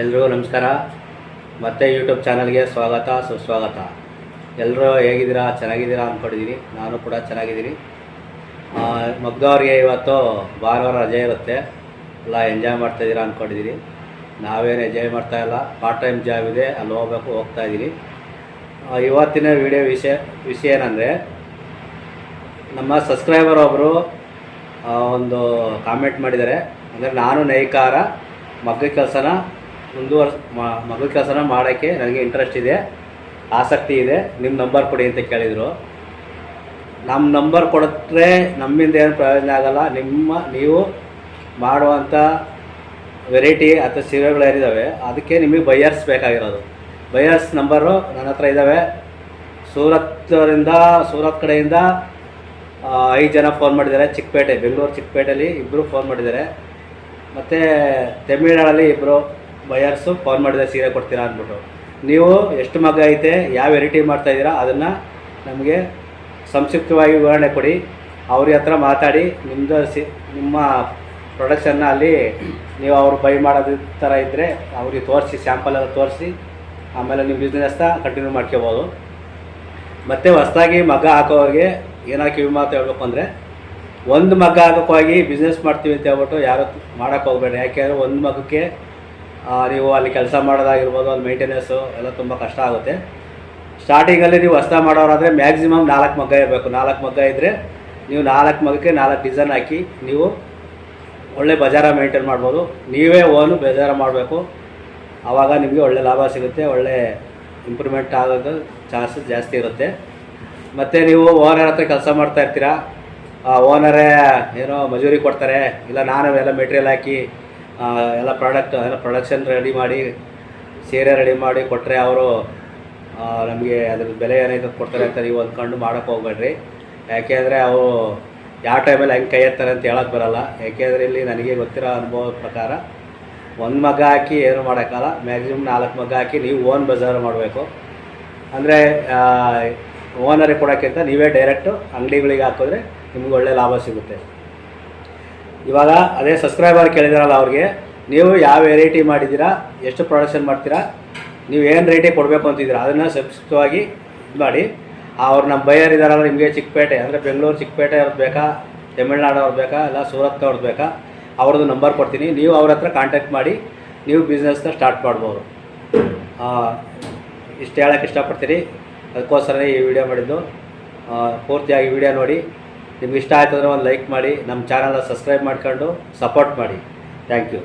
ಎಲ್ರಿಗೂ ನಮಸ್ಕಾರ. ಮತ್ತೆ ಯೂಟ್ಯೂಬ್ ಚಾನಲ್ಗೆ ಸ್ವಾಗತ ಸುಸ್ವಾಗತ. ಎಲ್ಲರೂ ಹೇಗಿದ್ದೀರಾ? ಚೆನ್ನಾಗಿದ್ದೀರಾ ಅಂದ್ಕೊಂಡಿದ್ದೀನಿ. ನಾನು ಕೂಡ ಚೆನ್ನಾಗಿದ್ದೀನಿ. ಮಗ್ದವ್ರಿಗೆ ಇವತ್ತು ಭಾನುವಾರ ರಜೆ ಇರುತ್ತೆ, ಎಲ್ಲ ಎಂಜಾಯ್ ಮಾಡ್ತಾಯಿದ್ದೀರಾ ಅಂದ್ಕೊಂಡಿದ್ದೀನಿ. ನಾವೇನು ಎಂಜಾಯ್ ಮಾಡ್ತಾಯಿಲ್ಲ, ಪಾರ್ಟ್ ಟೈಮ್ ಜಾಬ್ ಇದೆ, ಅಲ್ಲಿ ಹೋಗ್ತಾಯಿದ್ದೀನಿ. ಇವತ್ತಿನ ವಿಷಯ ಏನಂದರೆ, ನಮ್ಮ ಸಬ್ಸ್ಕ್ರೈಬರ್ ಒಬ್ಬರು ಒಂದು ಕಾಮೆಂಟ್ ಮಾಡಿದ್ದಾರೆ. ಅಂದರೆ ನಾನು ನೇಕಾರ ಮಗ್ಗ ಕೆಲಸನ ಮಾಡೋಕ್ಕೆ ನನಗೆ ಇಂಟ್ರೆಸ್ಟ್ ಇದೆ, ಆಸಕ್ತಿ ಇದೆ, ನಿಮ್ಮ ನಂಬರ್ ಕೊಡಿ ಅಂತ ಕೇಳಿದರು. ನಮ್ಮ ನಂಬರ್ ಕೊಡಿದ್ರೆ ನಮ್ಮಿಂದ ಏನು ಪ್ರಯೋಜನ ಆಗಲ್ಲ. ನೀವು ಮಾಡುವಂಥ ವೆರೈಟಿ ಅಥವಾ ಸೀರೆಗಳು ಏನಿದ್ದಾವೆ ಅದಕ್ಕೆ ನಿಮಗೆ ಬೈಯರ್ಸ್ ಬೇಕಾಗಿರೋದು. ಬೈಯರ್ಸ್ ನಂಬರು ನನ್ನ ಹತ್ರ ಇದ್ದಾವೆ. ಸೂರತ್ ಕಡೆಯಿಂದ 5 ಜನ ಫೋನ್ ಮಾಡಿದ್ದಾರೆ. ಬೆಂಗಳೂರು ಚಿಕ್ಕಪೇಟೆಯಲ್ಲಿ 2 ಫೋನ್ ಮಾಡಿದ್ದಾರೆ. ಮತ್ತು ತಮಿಳ್ನಾಡಲ್ಲಿ 2 ಬೈಯರ್ಸು ಫೋನ್ ಮಾಡಿದರೆ ಸೀರೆ ಕೊಡ್ತೀರಾ ಅಂದ್ಬಿಟ್ಟು. ನೀವು ಎಷ್ಟು ಮಗ್ಗ ಐತೆ, ಯಾವ ವೆರೈಟಿ ಮಾಡ್ತಾಯಿದ್ದೀರಾ ಅದನ್ನು ನಮಗೆ ಸಂಕ್ಷಿಪ್ತವಾಗಿ ವಿವರಣೆ ಕೊಡಿ. ಅವ್ರ ಹತ್ರ ಮಾತಾಡಿ ನಿಮ್ಮ ಪ್ರೊಡಕ್ಷನ್ನ ಅಲ್ಲಿ ನೀವು ಅವ್ರು ಬೈ ಮಾಡೋದು ಥರ ಇದ್ದರೆ ಅವ್ರಿಗೆ ತೋರಿಸಿ, ಸ್ಯಾಂಪಲೆಲ್ಲ ತೋರಿಸಿ, ಆಮೇಲೆ ನಿಮ್ಮ ಬಿಸ್ನೆಸ್ನ ಕಂಟಿನ್ಯೂ ಮಾಡ್ಕೋಬೋದು. ಮತ್ತು ಹೊಸದಾಗಿ ಮಗ್ಗ ಹಾಕೋರಿಗೆ ಏನೋ ಕಿವಿ ಮಾತು ಹೇಳ್ಬೇಕು ಅಂದರೆ, ಒಂದು ಮಗ್ಗ ಹಾಕೋಕ್ಕಾಗಿ ಬಿಸ್ನೆಸ್ ಮಾಡ್ತೀವಿ ಅಂತ ಹೇಳ್ಬಿಟ್ಟು ಯಾರು ಮಾಡೋಕ್ಕೆ ಹೋಗಬೇಡಿ. ಯಾಕೆಂದರೆ ಒಂದು ಮಗಕ್ಕೆ ನೀವು ಅಲ್ಲಿ ಕೆಲಸ ಮಾಡೋದಾಗಿರ್ಬೋದು, ಅಲ್ಲಿ ಮೇಂಟೆನೆನ್ಸು ಎಲ್ಲ ತುಂಬ ಕಷ್ಟ ಆಗುತ್ತೆ. ಸ್ಟಾರ್ಟಿಂಗಲ್ಲಿ ನೀವು ಹೊಸ್ದಾಗಿ ಮಾಡೋರಾದರೆ ಮ್ಯಾಕ್ಸಿಮಮ್ 4 ಮಗ್ಗ ಇರಬೇಕು. 4 ಮಗ್ಗ ಇದ್ದರೆ ನೀವು 4 ಮಗಕ್ಕೆ 4 ಡಿಸೈನ್ ಹಾಕಿ ನೀವು ಒಳ್ಳೆ ಬಜಾರ ಮೇಂಟೈನ್ ಮಾಡ್ಬೋದು. ನೀವೇ ಓನು ಬಜಾರ ಮಾಡಬೇಕು. ಆವಾಗ ನಿಮಗೆ ಒಳ್ಳೆ ಲಾಭ ಸಿಗುತ್ತೆ, ಒಳ್ಳೆ ಇಂಪ್ರೂವ್ಮೆಂಟ್ ಆಗೋದು ಚಾನ್ಸಸ್ ಜಾಸ್ತಿ ಇರುತ್ತೆ. ಮತ್ತು ನೀವು ಓನರ್ ಹತ್ರ ಕೆಲಸ ಮಾಡ್ತಾ ಇರ್ತೀರ, ಓನರೇ ಏನೋ ಮಜೂರಿ ಕೊಡ್ತಾರೆ, ಇಲ್ಲ ನಾನು ಎಲ್ಲ ಮೆಟೀರಿಯಲ್ ಹಾಕಿ ಎಲ್ಲ ಪ್ರೊಡಕ್ಷನ್ ರೆಡಿ ಮಾಡಿ, ಸೀರೆ ರೆಡಿ ಮಾಡಿ ಕೊಟ್ಟರೆ ಅವರು ನಮಗೆ ಅದ್ರ ಬೆಲೆ ಏನಾಯ್ತು ಕೊಡ್ತಾರೆ ಅಂತ ನೀವು ಅಂದ್ಕೊಂಡು ಮಾಡೋಕ್ಕೆ ಹೋಗ್ಬೇಡ್ರಿ. ಯಾಕೆಂದರೆ ಅವರು ಯಾವ ಟೈಮಲ್ಲಿ ಹೆಂಗೆ ಕೈ ಎತ್ತಾರೆ ಅಂತ ಹೇಳೋಕ್ಕೆ ಬರೋಲ್ಲ. ಯಾಕೆಂದರೆ ಇಲ್ಲಿ ನನಗೆ ಗೊತ್ತಿರೋ ಅನುಭವದ ಪ್ರಕಾರ ಒಂದು ಮಗ್ಗ ಹಾಕಿ ಏನು ಮಾಡೋಕ್ಕಲ್ಲ, ಮ್ಯಾಕ್ಸಿಮಮ್ 4 ಮಗ್ಗ ಹಾಕಿ ನೀವು ಓನ್ ಬಜಾರ್ ಮಾಡಬೇಕು. ಅಂದರೆ ಓನರಿಗೆ ಕೊಡೋಕ್ಕಿಂತ ನೀವೇ ಡೈರೆಕ್ಟು ಅಂಗಡಿಗಳಿಗೆ ಹಾಕಿದ್ರೆ ನಿಮ್ಗೆ ಒಳ್ಳೆ ಲಾಭ ಸಿಗುತ್ತೆ. ಇವಾಗ ಅದೇ ಸಬ್ಸ್ಕ್ರೈಬರ್ ಕೇಳಿದಾರಲ್ಲ, ಅವ್ರಿಗೆ ನೀವು ಯಾವ ವೆರೈಟಿ ಮಾಡಿದ್ದೀರಾ, ಎಷ್ಟು ಪ್ರೊಡಕ್ಷನ್ ಮಾಡ್ತೀರಾ, ನೀವು ಏನು ರೇಟಿಗೆ ಕೊಡಬೇಕು ಅಂತಿದ್ದೀರಾ ಅದನ್ನು ಸಂಕ್ಷಿಪ್ತವಾಗಿ ಇದು ಮಾಡಿ. ಅವ್ರು ನಮ್ಮ ಬೈಯರ್ ಇದ್ದಾರಲ್ಲ, ನಿಮಗೆ ಚಿಕ್ಕಪೇಟೆ ಅಂದರೆ ಬೆಂಗಳೂರು ಚಿಕ್ಕಪೇಟೆ ಅವ್ರದ್ದು ಬೇಕಾ, ತಮಿಳ್ನಾಡು ಅವ್ರದ್ದು ಬೇಕಾ, ಇಲ್ಲ ಸೂರತ್ ಅವ್ರದ್ದು ಬೇಕಾ, ಅವ್ರದ್ದು ನಂಬರ್ ಕೊಡ್ತೀನಿ. ನೀವು ಅವ್ರ ಹತ್ರ ಕಾಂಟ್ಯಾಕ್ಟ್ ಮಾಡಿ ನೀವು ಬಿಸ್ನೆಸ್ನ ಸ್ಟಾರ್ಟ್ ಮಾಡ್ಬೋದು. ಇಷ್ಟು ಹೇಳೋಕ್ಕೆ ಇಷ್ಟಪಡ್ತೀನಿ. ಅದಕ್ಕೋಸ್ಕರ ಈ ವಿಡಿಯೋ ಮಾಡಿದ್ದು. ಪೂರ್ತಿಯಾಗಿ ವಿಡಿಯೋ ನೋಡಿ. ನಿಮ್ಗೆ ಇಷ್ಟ ಆಯ್ತಂದ್ರೆ ಒಂದು ಲೈಕ್ ಮಾಡಿ, ನಮ್ಮ ಚಾನಲ್ನ ಸಬ್ಸ್ಕ್ರೈಬ್ ಮಾಡ್ಕೊಂಡು ಸಪೋರ್ಟ್ ಮಾಡಿ. Thank you.